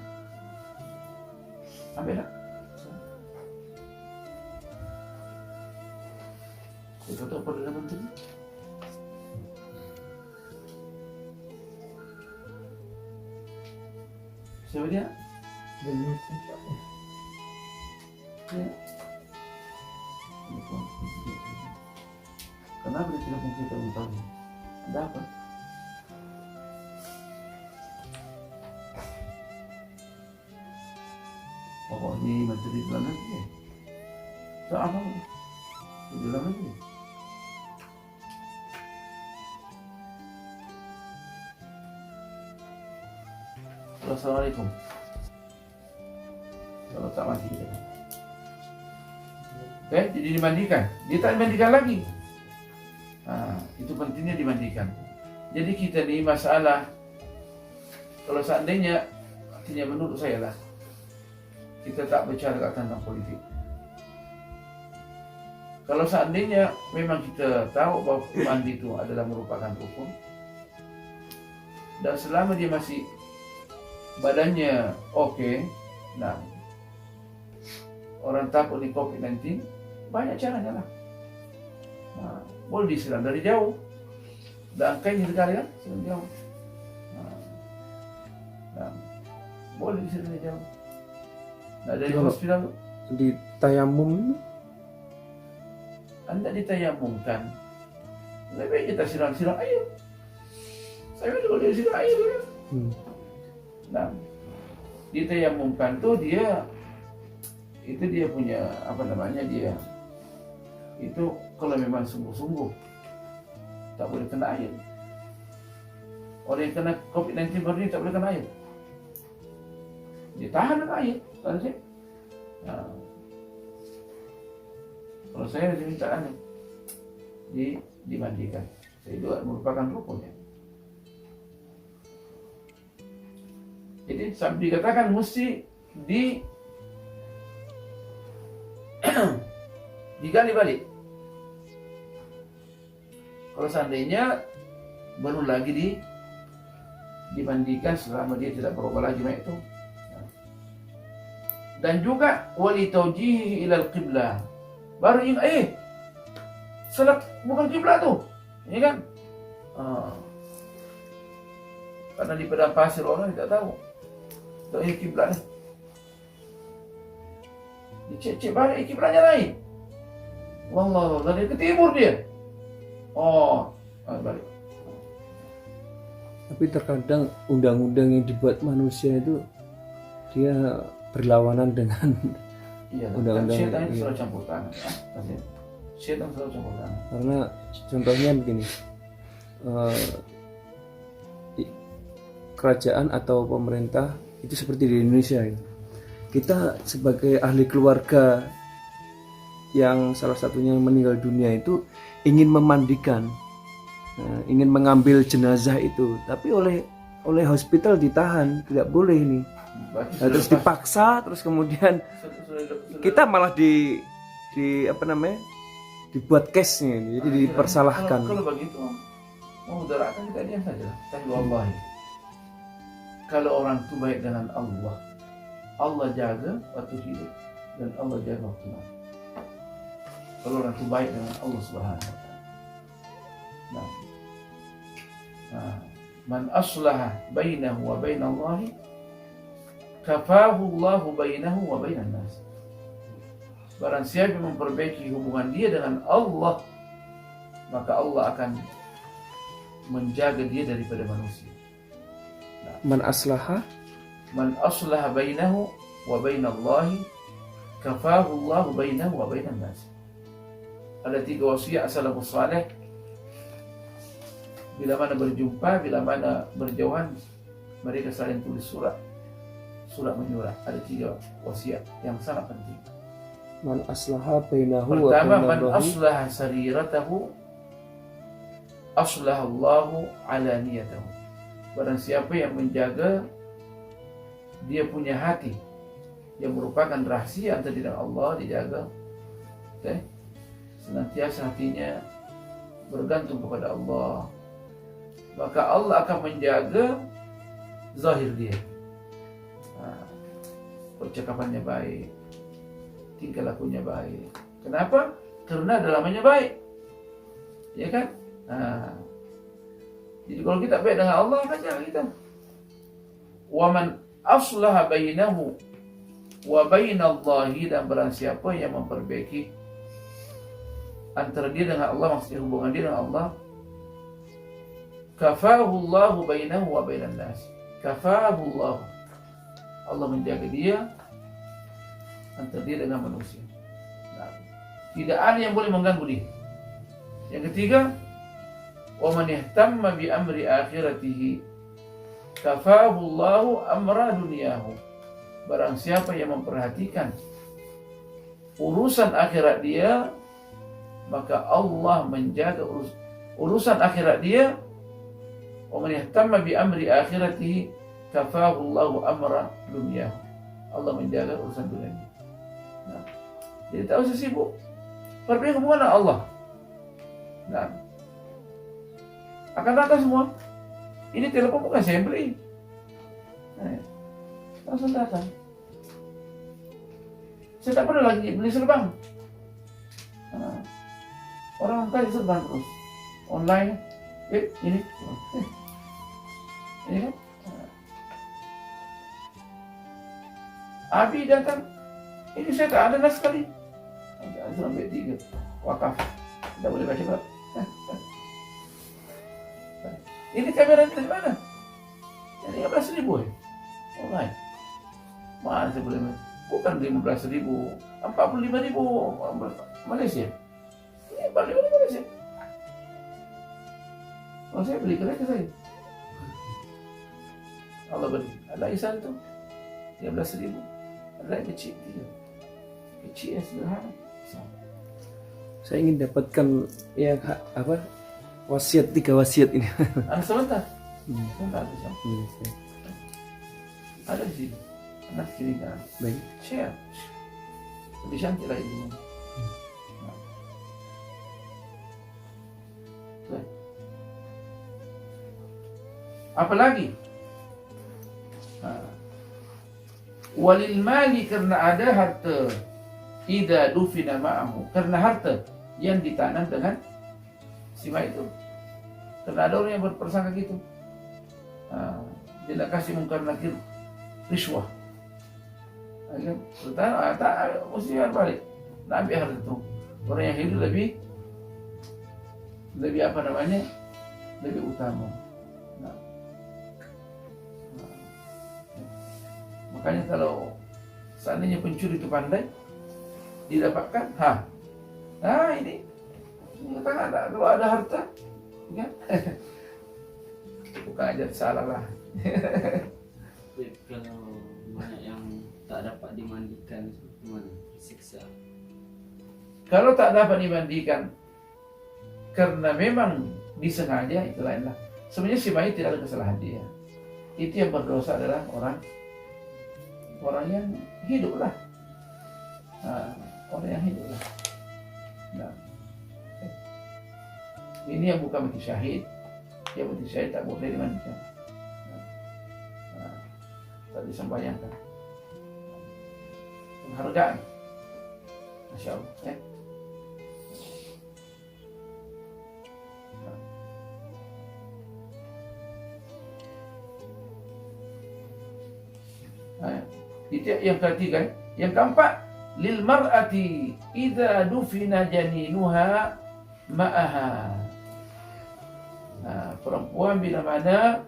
Ambil tak? Kita tahu Perdana Menteri. Siapa dia? Ya. Kenapa dia tidak mungkin tahu? Ada apa? Oh, ini Menteri Dalam Negeri. Tak apa? Di dalam negeri. Assalamualaikum. Kalau tak mati kita. Jadi dimandikan. Dia tak dimandikan lagi. Itu pentingnya dimandikan. Jadi kita ni masalah, kalau seandainya, artinya menurut saya lah, kita tak bercakap tentang politik. Kalau seandainya memang kita tahu bahawa mandi itu adalah merupakan rukun, dan selama dia masih badannya okey, nah, orang takut di COVID-19, banyak caranya lah. Boleh disiram dari jauh, dan kainnya sekali kan, siram jauh. Boleh disiram dari jauh. Nah, dari hospital di tayamum, anda ditayamumkan, Lebih baik kita siram air. Saya kalau dia siram air ya. Nah, di tayamum tuh dia punya dia itu kalau memang sungguh-sungguh tak boleh kena air. Orang yang kena COVID-19 baru ini tak boleh kena air. Dia tahan dengan air, kan sih? Nah, kalau saya minta dimandikan. Saya juga merupakan rukunnya. Jadi dikatakan mesti digali balik. Kalau seandainya baru lagi dimandikan selama dia tidak berubah lagi itu. Dan juga wali taujihi ilal qiblah. Baru ingat salat bukan kiblat tuh. Ya kan? Karena di padang pasir orang tidak tahu. Tak kiblat ni. Dicek-cek balik kiblatnya lain. Wallah, dari ke timur dia. Balik. Tapi terkadang undang-undang yang dibuat manusia itu dia berlawanan dengan undang-undang. Syaitan itu selalu campur tangan. Syaitan selalu campur tangan. Karena contohnya begini, kerajaan atau pemerintah itu seperti di Indonesia ini. Kita sebagai ahli keluarga yang salah satunya meninggal dunia itu ingin memandikan, ingin mengambil jenazah itu, tapi oleh hospital ditahan, tidak boleh ini. Terus dipaksa, terus kemudian kita malah dibuat case-nya, jadi dipersalahkan. Kalau begitu, mudaratkan kita diam saja. Tapi wallahi, kalau orang itu baik dengan Allah jaga waktu hidup dan Allah jaga waktu mati. Kalau orang itu baik dengan Allah Subhanahu wa taala. Man aslaha bainahu wa bainallahi kafahu Allahu bainahu wa bainan nas. Barang siapa yang memperbaiki hubungan dia dengan Allah, maka Allah akan menjaga dia daripada manusia. Man aslaha bainahu wa bainallahi kafahu Allahu bainahu wa bainan nas. Ada 3 wasiat salafus saleh. Bila mana berjumpa, bila mana berjauhan, mereka saling tulis surat menyurat. Ada 3 wasiat yang sangat penting. Man aslaha bainahu wa pertama, man bainallahi aslaha sariratahu aslaha Allahu alaniyatahu. Barang siapa yang menjaga dia punya hati yang merupakan rahasia antara dia dan Allah, dijaga, senantiasa hatinya bergantung kepada Allah, maka Allah akan menjaga zahir dia. Percakapannya baik, tingkah lakunya baik. Kenapa? Karena dalamannya baik, ya kan? Jadi kalau kita baik dengan Allah, akan kita. Wa man aslaha bainahu wa bainallahi, dan barang siapa yang memperbaiki antara dia dengan Allah, maksudnya hubungan dia dengan Allah, kafahu Allahu bainahu wa bainan nas. Kafahu Allah, Allah menjaga dia antara dia dengan manusia. Tidak ada yang boleh mengganggu dia. Yang ketiga, wa man ihtamma bi amri akhiratihi kafahu Allahu amra dunyahu. Barang siapa yang memperhatikan urusan akhirat dia, maka Allah menjaga urusan akhirat dia. Wa man ihtamma bi amri akhiratihi kafahu Allahu amra dunyahu. Allah menjaga urusan dunia. Jadi tak usah sibuk. Perbaiki hubungan dengan Allah. Akan datang semua. Ini telepon bukan saya beli. Langsung datang. Saya tak pernah lagi beli serban. Orang tadi serban terus. Online. Ini. Ini kan. Abi datang. Ini saya tak ada nas sekali. Langsung ambil 3. Wakaf. Tidak boleh baca. Ini kamera dari mana? Yang 15.000 ya? Oh my. Mana saya boleh? Bukan 15.000, 45.000 Malaysia. Ini 45.000 Malaysia. Kalau saya beli kereta saya. Allah beri. Ada isan tu 13.000. Ada yang kecil dia. Kecil yang sederhana. Saya ingin dapatkan yang wasiat, 3 wasiat ini. Sebentar. Sebentar. Ada di sini. Anak kiri kan. Baik. Share. Lebih cantik lagi ini. Apalagi walil mali, karena ada harta, idza dufina ma'ahu, karena harta yang ditanam dengan sima itu. Karena ada orang yang berprasangka gitu, dia nak kasih mungkar nakir riswah, tak mesti balik, nak ambil harta itu. Orang yang hidup lebih apa namanya, lebih utama. Makanya kalau seandainya pencuri itu pandai, didapatkan, ini katakan kalau ada harta, kan? Bukan aja salah lah. Kalau banyak yang tak dapat dimandikan, gimana? Siksa. Kalau tak dapat dimandikan karena memang disengaja, itu lainlah. Sebenarnya si bayi tidak ada kesalahan dia. Itu yang berdosa adalah orang yang hidup lah. Orang yang hidup lah. Nah, ini yang bukan mati syahid. Yang mati syahid tak boleh dimandikan. Tak disembayangkan. Penghargaan. Masya Allah. Itu yang ketiga. Yang keempat, lil mar'ati idza dufina janinuha ma'aha. Perempuan bila mana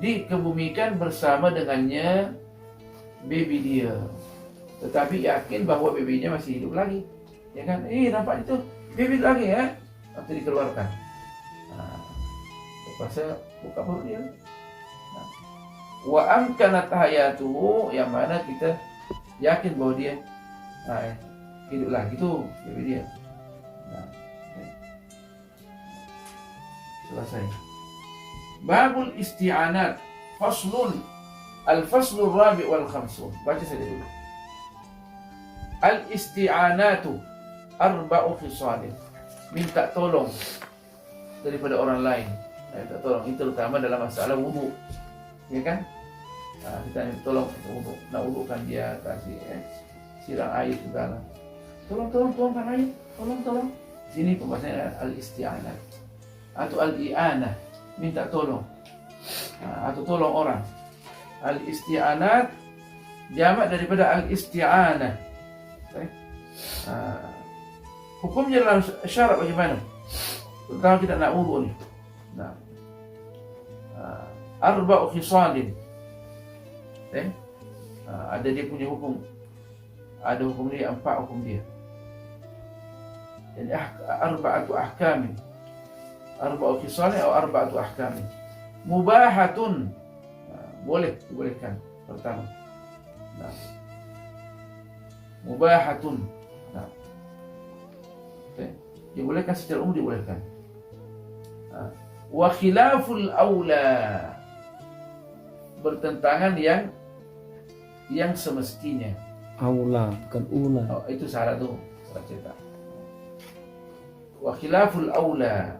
dikebumikan bersama dengannya baby dia, tetapi yakin bahwa babynya masih hidup lagi, ya kan? Nampak itu baby lagi ya, nanti dikeluarkan. Terpaksa buka perut dia. Wa amkanat hayatuhu, yang mana kita yakin bahwa dia hidup lagi, itu baby dia. Selesai. Babul isti'anat faslun. Al-faslur rabi' wal khamsun. Baca saja dulu. Al-isti'anatu arba'u khisalin. Minta tolong daripada orang lain. Minta tolong itu terutama dalam masalah wudu. Ya kan? Kita tolong wudu. Nak wudukan dia, kasih siram air segala. Tolong kan air. Tolong. Sini pembahasannya al-isti'anat atau al-i'anah, minta tolong atau tolong orang. Al-isti'anat jamak daripada al-isti'anah. Hukumnya dalam syarat bagaimana? Terutama kita nak wudu ni. Arba'u khisalin. Ada dia punya hukum. Ada hukum dia, 4 hukum dia. Jadi arba'atu ahkamin. Arba'u khisalin atau arba'atu ahkamin. Mubahatun, dibolehkan. Pertama, mubahatun, dibolehkan secara umum, dibolehkan. Wa khilaful aula, bertentangan yang semestinya. Aula, bukan ula. Itu salah tuh, salah cetak. Wa khilaful aula,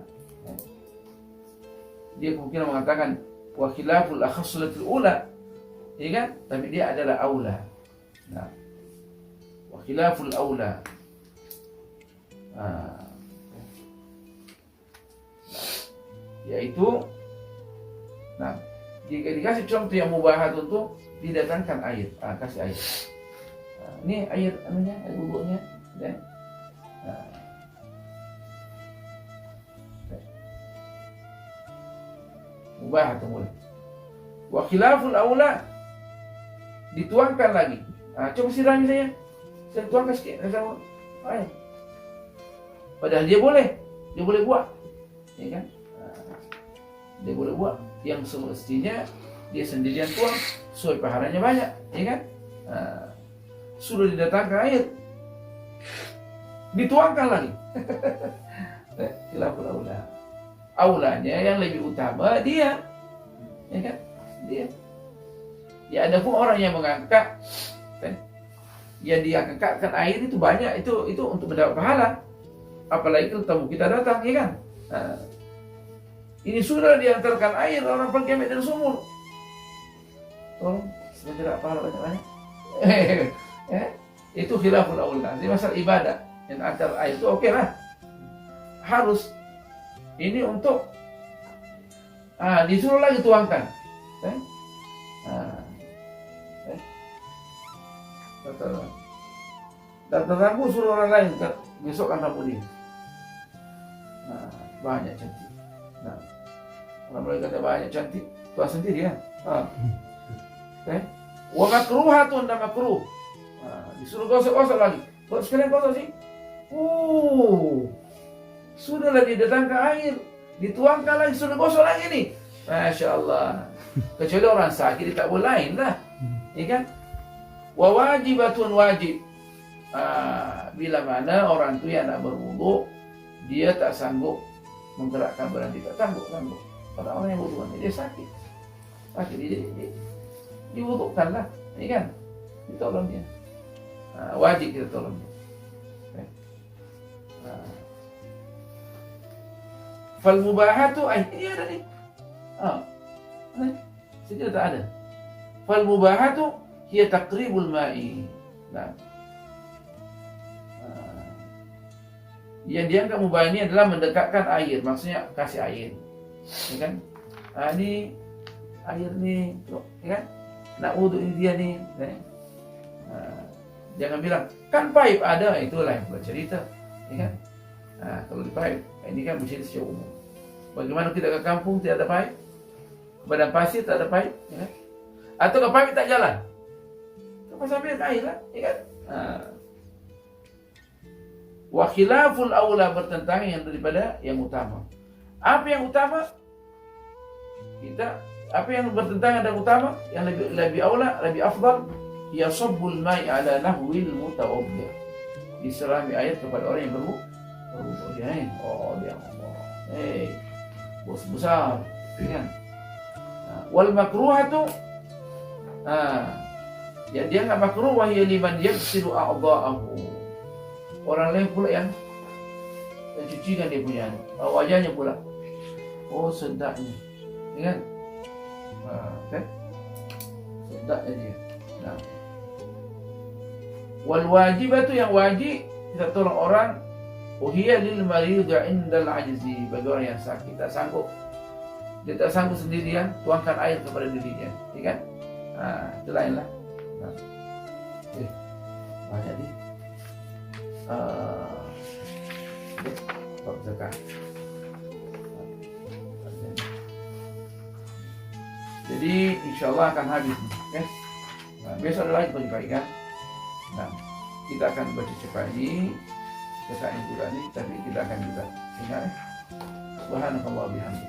dia kemungkinan mengatakan wa khilaful akhaslatul ula, ya kan? Tapi dia adalah aula. Wa khilaful aula. Yaitu, jika dikasih contoh yang mubahat untuk didatangkan air, kasih air. Ini air air bubuknya, ya. mubah atau boleh. Wa khilaful aula dituangkan lagi. Coba sirami saya tuangkan sikit sama air. Padahal dia boleh buat, ya kan? Dia boleh buat yang semestinya dia sendirian tuang, sesuai pahalanya banyak, ya kan? Sudah didatangkan air, dituangkan lagi. Khilaful aula. Aulanya yang lebih utama dia, ya kan? Dia. Ya ada pun orang yang mengangkat, kan? Yang dia angkatkan air itu banyak, itu untuk mendapat pahala. Apalagi kalau tamu kita datang, ya kan? Ini sudah diantarkan air, orang pergi ambil dari sumur. Tolong, sebenarnya pahala banyak-banyak. Itu khilaful aula. Ini masalah ibadah. Yang antar air itu oke lah. Harus. Ini untuk disuruh lagi tuangkan. Datang rambut suruh orang lain, besok kan rambut dia. Banyak cantik. Orang boleh kata banyak cantik, tuan sendiri ya. Wa makruhatun dan makruh. Disuruh gosok-gosok lagi. Buat sekalian gosok sih. Sudahlah didatangkan air, dituangkan lagi, sudah gosok lagi nih. Masya Allah. Kecuali orang sakit, dia tak boleh lain lah. Ya kan? Wa wajibatun wajib. Bila mana orang tu yang nak berwudu, dia tak sanggup menggerakkan badan dia, tak sanggup. Orang yang berwudu dia sakit, dia diwudukan lah, ya kan? Ditolong dia. Wajib kita tolong dia. Fal mubahatu ini ada nih. Sedikit tak ada. Fal mubahatu hiya taqribul ma'i. Yang dianggap mubah ini adalah mendekatkan air, maksudnya kasih air, ya kan? Ini air nih, ya kan? Nak wudu ini dia nih, ya? Jangan bilang kan pipe ada, itulah yang buat cerita, ya kan? Kalau di pipe, ini kan mesti secara umum. Bagaimana kita ke kampung tidak ada pipe, badan pasir tak ada pipe, ya kan? Atau ke pipe tak jalan, apa sambil air lah, ya kan? Wa khilaful aula bertentangan yang daripada yang utama. Apa yang utama? Apa yang bertentangan dan utama, yang lebih aula, lebih afdal, ya sabbul ma'i ala nahwil mutawaddi. Diserami air kepada orang yang berwudu. Dia bos besar, kan? Wal makruhatu ya dia enggak makruh, wa hiya liman yaghsilu a'dha'ahu. Orang lain pula yang cucikan dia punya wajahnya pula. Sedapnya, ya kan? Kan? Sedapnya dia. Wal wajibatu yang wajib kita tolong orang. Hiya lil marid 'indal 'ajzi, bagi orang yang sakit tak sanggup. Dia tak sanggup sendirian, tuangkan air kepada dirinya, ya kan? Itu lainlah. Banyak nih. Zakat. Jadi insyaallah akan habis, ya. Besok ada lagi pagi-pagi kan. Kita akan baca cepat ini, cepat ini juga nih, tapi kita akan juga ingat. Subhanallah bihamdihi.